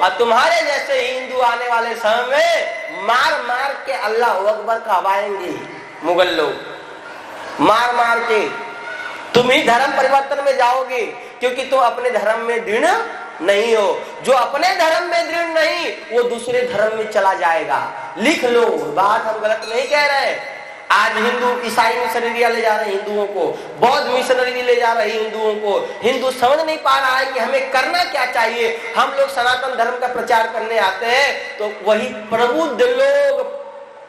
और तुम्हारे जैसे हिंदू आने वाले समय में मार मार के अल्लाह अकबर कहवाएंगे मुगल लोग, मार मार के। तुम ही धर्म परिवर्तन में जाओगे क्योंकि तुम अपने धर्म में दृढ़ नहीं हो। जो अपने धर्म में दृढ़ नहीं वो दूसरे धर्म में चला जाएगा। लिख लो, बात हम गलत नहीं कह रहे। आज हिंदू ईसाई मिशनरी ले जा रहे हैं हिंदुओं को, बौद्ध मिशनरी ले जा रही हिंदुओं को। हिंदू समझ नहीं पा रहा है कि हमें करना क्या चाहिए। हम लोग सनातन धर्म का प्रचार करने आते हैं तो वही प्रबुद्ध लोग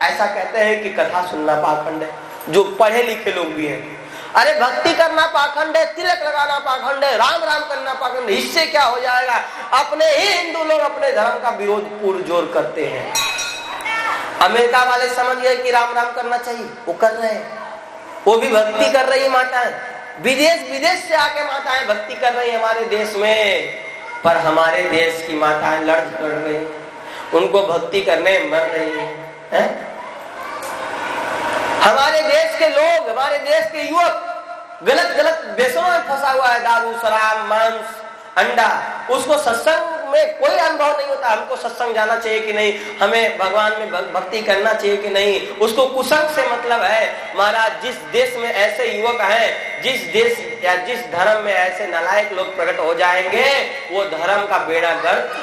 ऐसा कहते हैं कि कथा सुनना पाखंड है, जो पढ़े लिखे लोग भी हैं। अरे भक्ति करना पाखंड है, तिलक लगाना पाखंड है, राम राम करना पाखंड है, इससे क्या हो जाएगा। अपने ही हिंदू लोग अपने धर्म का विरोध पुरजोर करते हैं। अमेरिका वाले समझ गए कि राम राम करना चाहिए, वो कर रहे हैं, वो भी भक्ति कर रही है माताएं। विदेश से आके माताएं भक्ति कर रही है हमारे देश में, पर हमारे देश की माताएं लड़ पड़ रही, उनको भक्ति करने मर रही है। हमारे देश के लोग, हमारे देश के युवक गलत गलत व्यसनों में फंसा हुआ है, दारू, शराब, मांस, अंडा। उसको सत्संग में कोई अनुभव नहीं होता। हमको सत्संग जाना चाहिए कि नहीं, हमें भगवान में भक्ति करना चाहिए कि नहीं, उसको कुसंग से मतलब है। महाराज, जिस देश में ऐसे युवक हैं, जिस देश या जिस धर्म में ऐसे नालायक लोग प्रकट हो जाएंगे, वो धर्म का बेड़ा गर्क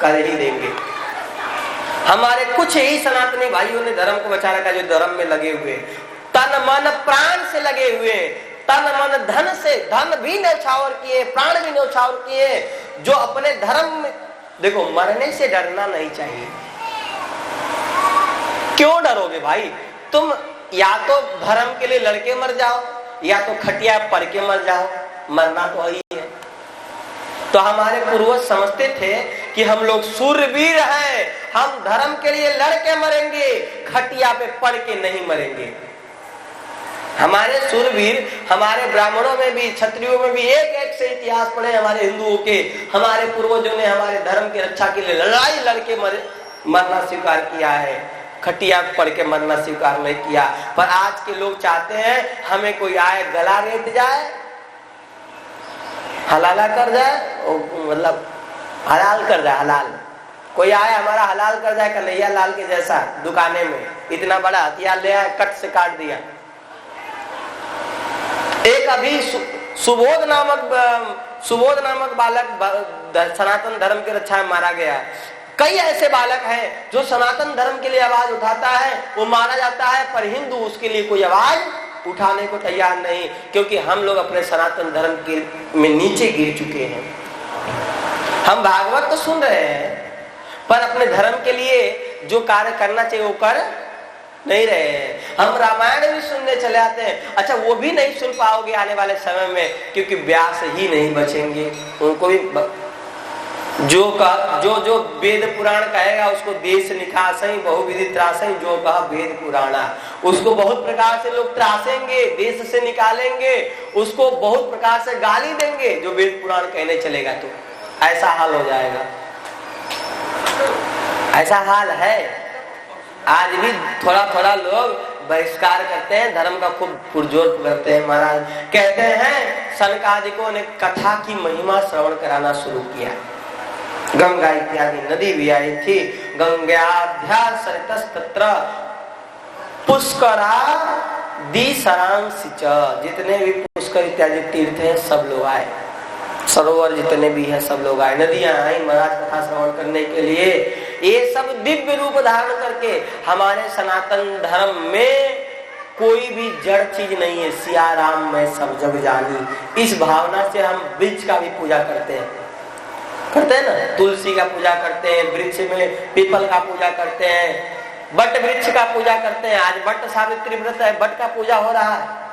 कर ही देंगे। हमारे कुछ ही सनातनी भाइयों ने धर्म को बचा रखा, जो धर्म में लगे हुए, तन मन प्राण से लगे हुए, तन मन धन से, धन भी न्यौछावर किए, प्राण भी न्यौछावर किए, जो अपने धर्म में। देखो, मरने से डरना नहीं चाहिए। क्यों डरोगे भाई? तुम या तो धर्म के लिए लड़के मर जाओ, या तो खटिया पड़ के मर जाओ, मरना तो वही है। तो हमारे पूर्वज समझते थे कि हम लोग सूरवीर हैं, हम धर्म के लिए लड़के मरेंगे, खटिया पे पड़ के नहीं मरेंगे। हमारे सूरवीर, हमारे ब्राह्मणों में भी, क्षत्रियों में भी एक से इतिहास पढ़े हमारे हिंदुओं के। हमारे पूर्वजों ने हमारे धर्म की रक्षा के लिए लड़ाई लड़के मरना स्वीकार किया है, खटिया पड़ के मरना स्वीकार नहीं किया। पर आज के लोग चाहते हैं हमें कोई आए गला रेत जाए, हलाला कर जाए, मतलब हलाल कर जाए, हलाल कोई आए हमारा हलाल कर जाए, कन्हैया लाल के जैसा दुकाने में इतना बड़ा हथियार ले आए, कट से काट दिया। एक अभी सुबोध नामक बालक सनातन धर्म की रक्षा में मारा गया। कई ऐसे बालक हैं जो सनातन धर्म के लिए आवाज उठाता है, वो मारा जाता है, पर हिंदू उसके लिए कोई आवाज उठाने को तैयार नहीं, क्योंकि हम लोग अपने सनातन धर्म के में नीचे गिर चुके हैं। हम भागवत तो सुन रहे हैं, पर अपने धर्म के लिए जो कार्य करना चाहिए वो कर नहीं रहे हैं। हम रामायण भी सुनने चले आते हैं, अच्छा वो भी नहीं सुन पाओगे आने वाले समय में, क्योंकि व्यास ही नहीं बचेंगे। उनको भी जो वेद पुराण कहेगा उसको देश निकासई बहुविधि त्रासई, जो कहा वेद पुराणा, उसको बहुत प्रकार से लोग त्रासेंगे, देश से निकालेंगे, उसको बहुत प्रकार से गाली देंगे जो वेद पुराण कहने चलेगा। तो ऐसा हाल हो जाएगा, ऐसा हाल है। आज भी थोड़ा थोड़ा लोग बहिष्कार करते हैं, धर्म का खूब पुरजोर करते हैं। महाराज कहते हैं सनकादिकों ने कथा की महिमा श्रवण कराना शुरू किया। गंगा इत्यादि नदी भी आई थी, गंगाध्या सरितस्तत्र पुष्करा दिसरांसिच, जितने भी पुष्कर इत्यादि तीर्थ हैं सब लोग आए, सरोवर जितने भी हैं सब लोग आए, नदियां आई महाराज कथा श्रवण करने के लिए। ये सब दिव्य रूप धारण करके, हमारे सनातन धर्म में कोई भी जड़ चीज नहीं है, सिया राम मैं सब जग जानी, इस भावना से हम वृक्ष का भी पूजा करते हैं ना, तुलसी का पूजा करते हैं, वृक्ष में पीपल का पूजा करते हैं, बट वृक्ष का पूजा करते हैं। आज बट सावित्री व्रत है, बट का पूजा हो रहा है।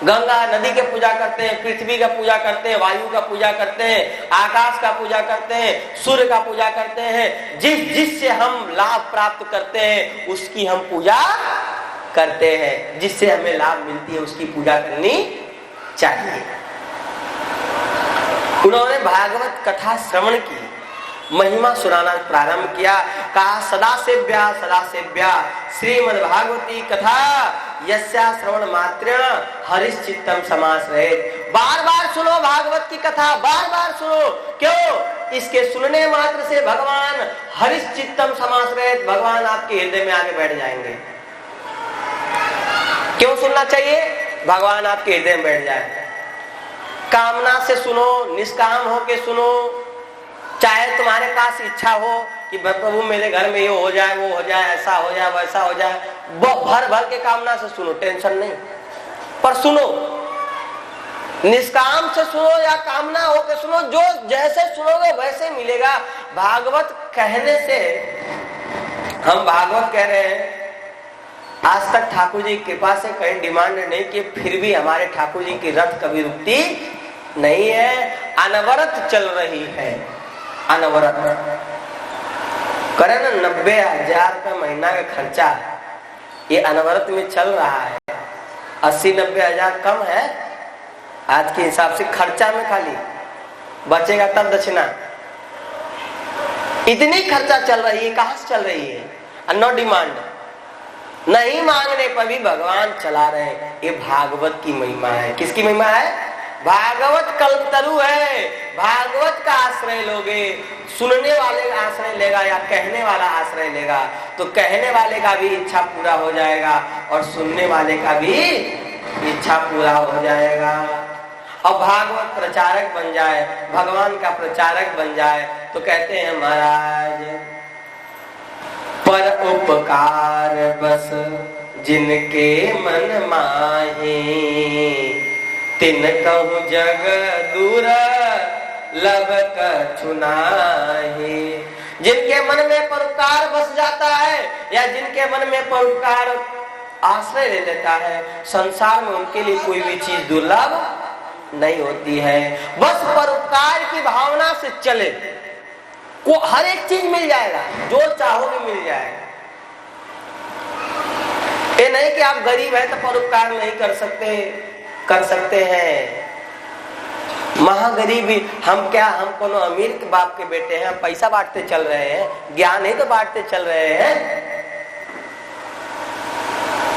गंगा नदी के पूजा करते हैं, पृथ्वी का पूजा करते हैं, वायु का पूजा करते हैं, आकाश का पूजा करते हैं, सूर्य का पूजा करते हैं। जिससे हम लाभ प्राप्त करते हैं उसकी हम पूजा करते हैं, जिससे हमें लाभ मिलती है उसकी पूजा करनी चाहिए। उन्होंने भागवत कथा श्रवण की, महिमा सुनाना प्रारंभ किया। कहा सदा सेव्या श्रीमद् भागवती कथा यस्या श्रवण मात्रेण हरिश्चित्तम समाश्रयेत्। बार बार सुनो भागवत की कथा, बार बार सुनो। क्यों? इसके सुनने मात्र से भगवान हरिश्चित्तम समाश्रयेत, भगवान आपके हृदय में आके बैठ जाएंगे। क्यों सुनना चाहिए? भगवान आपके हृदय में बैठ जाए। कामना से सुनो, निष्काम होके सुनो, चाहे तुम्हारे पास इच्छा हो कि प्रभु मेरे घर में ये हो जाए, वो हो जाए, ऐसा हो जाए, वैसा हो जाए, भर भर के कामना से सुनो, टेंशन नहीं, पर सुनो, निष्काम से सुनो या कामना होके सुनो, जो जैसे सुनोगे वैसे मिलेगा। भागवत कहने से, हम भागवत कह रहे हैं, आज तक ठाकुर जी की कृपा से कहीं डिमांड नहीं की, फिर भी हमारे ठाकुर जी की रथ कभी रुकती नहीं है, अनवरत चल रही है, अनवरत। करे ना 90,000 का महीना का खर्चा, ये अनवरत में चल रहा है। 80-90,000 कम है आज के हिसाब से खर्चा में, खाली बचेगा तब दक्षिणा। इतनी खर्चा चल रही है, कहां से चल रही है? नो डिमांड, नहीं मांगने पर भी भगवान चला रहे हैं। ये भागवत की महिमा है। किसकी महिमा है? भागवत कल्पतरु है। भागवत का आश्रय लोगे, सुनने वाले का आश्रय लेगा या कहने वाला आश्रय लेगा, तो कहने वाले का भी इच्छा पूरा हो जाएगा और सुनने वाले का भी इच्छा पूरा हो जाएगा। और भागवत प्रचारक बन जाए, भगवान का प्रचारक बन जाए, तो कहते हैं महाराज, पर उपकार बस जिनके मन माहे, तिन कहूँ जग दूर लब कछु नाहि। जिनके मन में परोपकार बस जाता है या जिनके मन में परोपकार आश्रय ले लेता है, संसार में उनके लिए कोई भी चीज दुर्लभ नहीं होती है। बस परोपकार की भावना से चले, को हर एक चीज मिल जाएगा, जो चाहोगे मिल जाएगा। ये नहीं कि आप गरीब हैं तो परोपकार नहीं कर सकते, कर सकते हैं। महागरीबी, हम क्या, हम कोनो अमीर के बाप के बेटे हैं, हम पैसा बांटते चल रहे हैं, ज्ञान ही तो बांटते चल रहे हैं।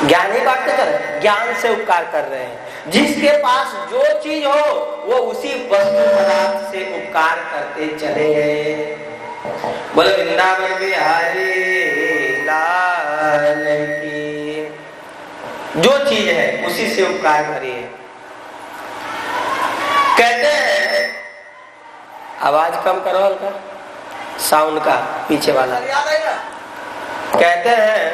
ज्ञान ही बांटते चल रहे हैं, ज्ञान से उपकार कर रहे हैं। जिसके पास जो चीज हो वो उसी वस्तु पदार्थ से उपकार करते चले गए। बोले वृंदावन बिहारी लाल की। जो चीज है उसी से उपकार करिए। कहते हैं, आवाज कम करो हल्का, साउंड का पीछे वाला। कहते हैं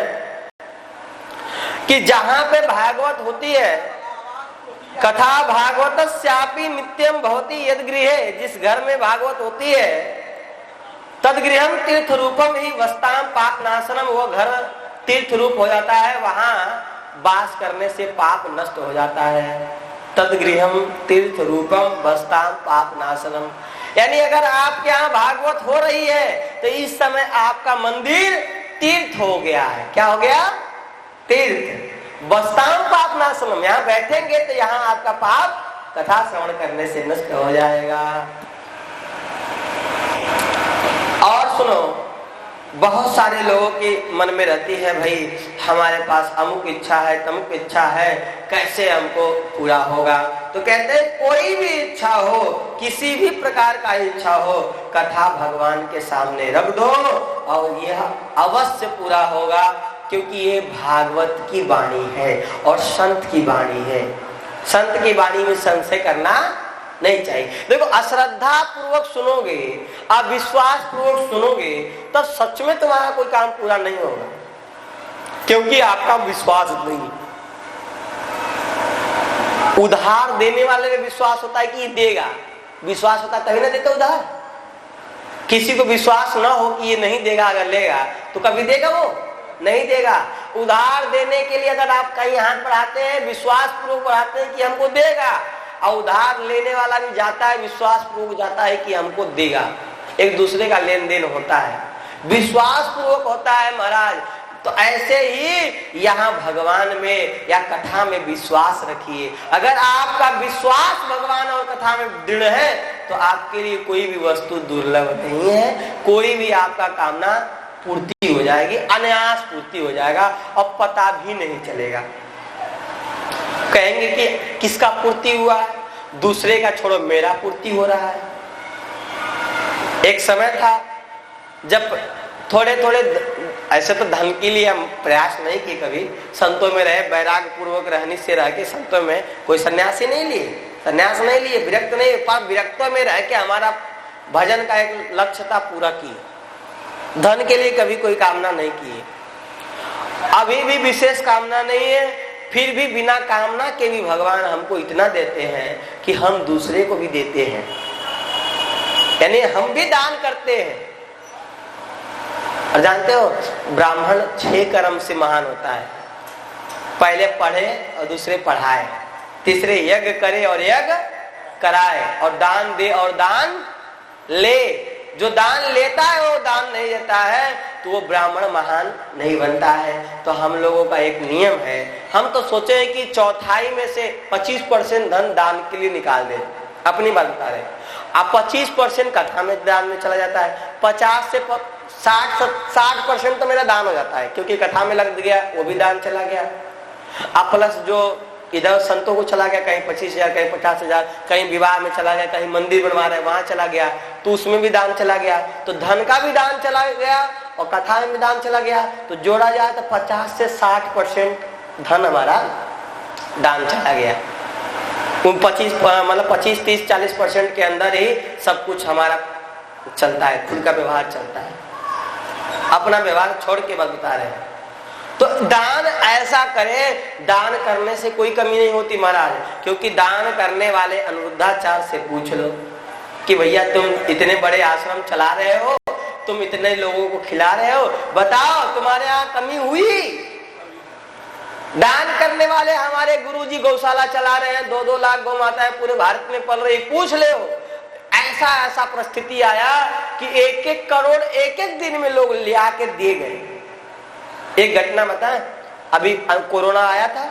कि जहां पे भागवत होती है, कथा भागवत श्यापी नित्यम भवती यद गृहे, जिस घर में भागवत होती है, तद गृहम तीर्थ रूपम ही वस्ताम पाप नाशनम, वो घर तीर्थ रूप हो जाता है, वहां वास करने से पाप नष्ट हो जाता है। तद गृहम तीर्थ रूपम वस्ताम पाप नाशनम, यानी अगर आपके यहाँ भागवत हो रही है तो इस समय आपका मंदिर तीर्थ हो गया है। क्या हो गया? तीर्थ। वस्ताम पाप नाशनम, यहाँ बैठेंगे तो यहाँ आपका पाप कथा श्रवण करने से नष्ट हो जाएगा। और सुनो, बहुत सारे लोगों के मन में रहती है, भाई हमारे पास अमुक इच्छा है, तमुक इच्छा है, कैसे हमको पूरा होगा? तो कहते हैं कोई भी इच्छा हो, किसी भी प्रकार का इच्छा हो, कथा भगवान के सामने रख दो और यह अवश्य पूरा होगा, क्योंकि ये भागवत की वाणी है और संत की वाणी है। संत की वाणी में संशय करना नहीं चाहिए। देखो, अश्रद्धा पूर्वक सुनोगे, अविश्वास पूर्वक सुनोगे, तब सच में तुम्हारा कोई काम पूरा नहीं होगा, क्योंकि आपका विश्वास नहीं। उधार देने वाले में विश्वास होता है कि ये देगा, विश्वास होता है तभी ना देते उधार। किसी को विश्वास ना हो कि ये नहीं देगा, अगर लेगा तो कभी देगा? वो नहीं देगा। उधार देने के लिए अगर आप कहीं हाथ बढ़ाते हैं, विश्वास पूर्वक बढ़ाते हैं कि हमको देगा, और उधार लेने वाला भी जाता है, विश्वास पूर्वक जाता है कि हमको देगा। एक दूसरे का लेन देन होता है, विश्वास पूर्वक होता है महाराज। तो ऐसे ही यहाँ भगवान में या कथा में विश्वास रखिए। अगर आपका विश्वास भगवान और कथा में दृढ़ है तो आपके लिए कोई भी वस्तु दुर्लभ नहीं है, कोई भी आपका कामना पूर्ति हो जाएगी, अनायास पूर्ति हो जाएगा और पता भी नहीं चलेगा। कहेंगे कि किसका पूर्ति हुआ है? दूसरे का छोड़ो, मेरा पूर्ति हो रहा है। एक समय था जब थोड़े थोड़े, ऐसे तो धन के लिए हम प्रयास नहीं किए, कभी संतों में रहे, वैराग पूर्वक रहने से रह के संतों में कोई सन्यासी नहीं लिए, सन्यास नहीं लिए, विरक्त नहीं, पर विरक्तों में रह के हमारा भजन का एक लक्ष्य था, पूरा किए। धन के लिए कभी कोई कामना नहीं की, अभी भी विशेष कामना नहीं है, फिर भी बिना कामना के भी भगवान हमको इतना देते हैं कि हम दूसरे को भी देते हैं, यानी हम भी दान करते हैं। और जानते हो ब्राह्मण 6 कर्म से महान होता है, पहले पढ़े और दूसरे पढ़ाए, तीसरे यज्ञ करे और यज्ञ कराए, और दान दे और दान ले। जो दान लेता है वो दान नहीं देता है तो वो ब्राह्मण महान नहीं बनता है। तो हम लोगों का एक नियम है, हम तो सोचे हैं कि चौथाई में से 25% धन दान के लिए निकाल दें, अपनी बात बता रहे। अब 25% कथा में दान में चला जाता है, 50 से 60% तो मेरा दान हो जाता है, क्योंकि कथा में लग गया, वो भी दान चला गया। अब प्लस जो इधर संतों को चला गया, कहीं 25,000, कहीं 50,000, कहीं विवाह में चला गया, कहीं मंदिर बनवा रहे वहां चला गया, तो उसमें भी दान चला गया। तो धन का भी दान चला गया और कथा में भी दान चला गया, तो जोड़ा जाए तो 50 से 60% धन हमारा दान चला गया। 25, 30, 40% के अंदर ही सब कुछ हमारा चलता है, खुद का व्यवहार चलता है, अपना व्यवहार छोड़ के बात बता रहे हैं। तो दान ऐसा करे, दान करने से कोई कमी नहीं होती महाराज, क्योंकि दान करने वाले अनिरुद्धाचार्य से पूछ लो कि भैया तुम इतने बड़े आश्रम चला रहे हो, तुम इतने लोगों को खिला रहे हो, बताओ तुम्हारे यहाँ कमी हुई? दान करने वाले हमारे गुरुजी गौशाला चला रहे हैं, 2-2 लाख गौ माताएं पूरे भारत में पल रही, पूछ ले हो। ऐसा परिस्थिति आया कि 1-1 करोड़ एक दिन में लोग ले आके दे गए। एक घटना बताएं, अभी कोरोना आया था,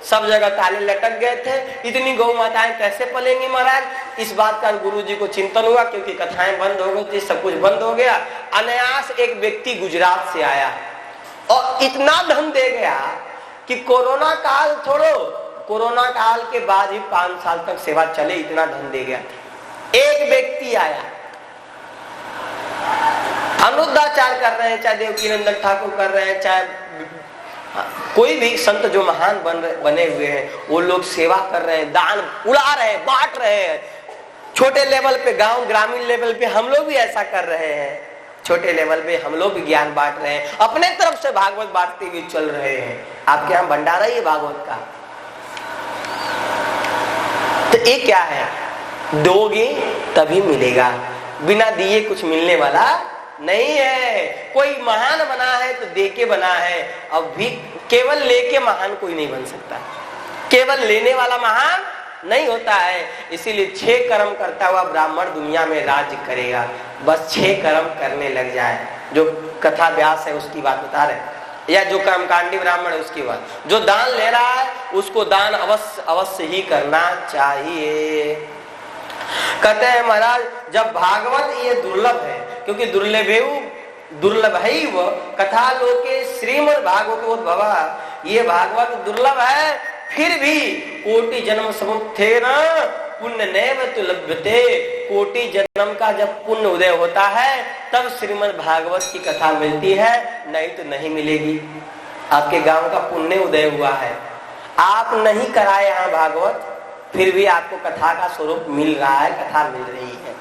सब जगह ताले लटक गए थे, इतनी गौ माताएं कैसे पलेंगी महाराज? इस बात का गुरुजी को चिंतन हुआ, क्योंकि कथाएं बंद हो गई थी, सब कुछ बंद हो गया। अनायास एक व्यक्ति गुजरात से आया और इतना धन दे गया कि कोरोना काल छोड़ो, कोरोना काल के बाद ही 5 साल तक सेवा चले, इतना धन दे गया। एक व्यक्ति आया, अनिरुद्धाचार्य कर रहे हैं, चाहे देवकीनंदन ठाकुर कर रहे हैं, चाहे कोई भी संत जो महान बने हुए हैं, वो लोग सेवा कर रहे हैं, दान उड़ा रहे हैं, बांट रहे हैं। छोटे लेवल पे, गांव ग्रामीण लेवल पे हम लोग भी ऐसा कर रहे हैं, छोटे लेवल पे हम लोग भी ज्ञान बांट रहे हैं, अपने तरफ से भागवत बांटते हुए चल रहे हैं। आपके यहाँ भंडारा ही है भागवत का। तो ये क्या है? दोगे तभी मिलेगा, बिना दिए कुछ मिलने वाला नहीं है। कोई महान बना है तो दे के बना है, अब भी केवल लेके महान कोई नहीं बन सकता, केवल लेने वाला महान नहीं होता है। इसीलिए 6 कर्म करता हुआ ब्राह्मण दुनिया में राज्य करेगा, बस 6 कर्म करने लग जाए। जो कथा व्यास है उसकी बात बता रहे, या जो कर्मकांडी ब्राह्मण है उसकी बात। जो दान ले रहा है उसको दान अवश्य ही करना चाहिए। कहते हैं महाराज, जब भागवत ये दुर्लभ है, क्योंकि दुर्लभ है वो कथा लोके श्रीमद् भागवतोद्भवा, ये भागवत दुर्लभ है, फिर भी कोटि जन्म समुत्थेन पुण्य नैव तु लभ्यते। कोटि जन्म का जब पुण्य उदय होता है तब श्रीमद् भागवत की कथा मिलती है, नहीं तो नहीं मिलेगी। आपके गांव का पुण्य उदय हुआ है, आप नहीं कराए यहाँ भागवत, फिर भी आपको कथा का स्वरूप मिल रहा है, कथा मिल रही है।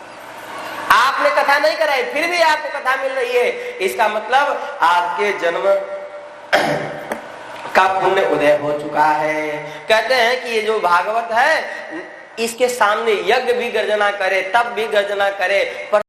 आपने कथा नहीं कराई फिर भी आपको कथा मिल रही है, इसका मतलब आपके जन्म का पुण्य उदय हो चुका है। कहते हैं कि ये जो भागवत है, इसके सामने यज्ञ भी गर्जना करे, तब भी गर्जना करे, पर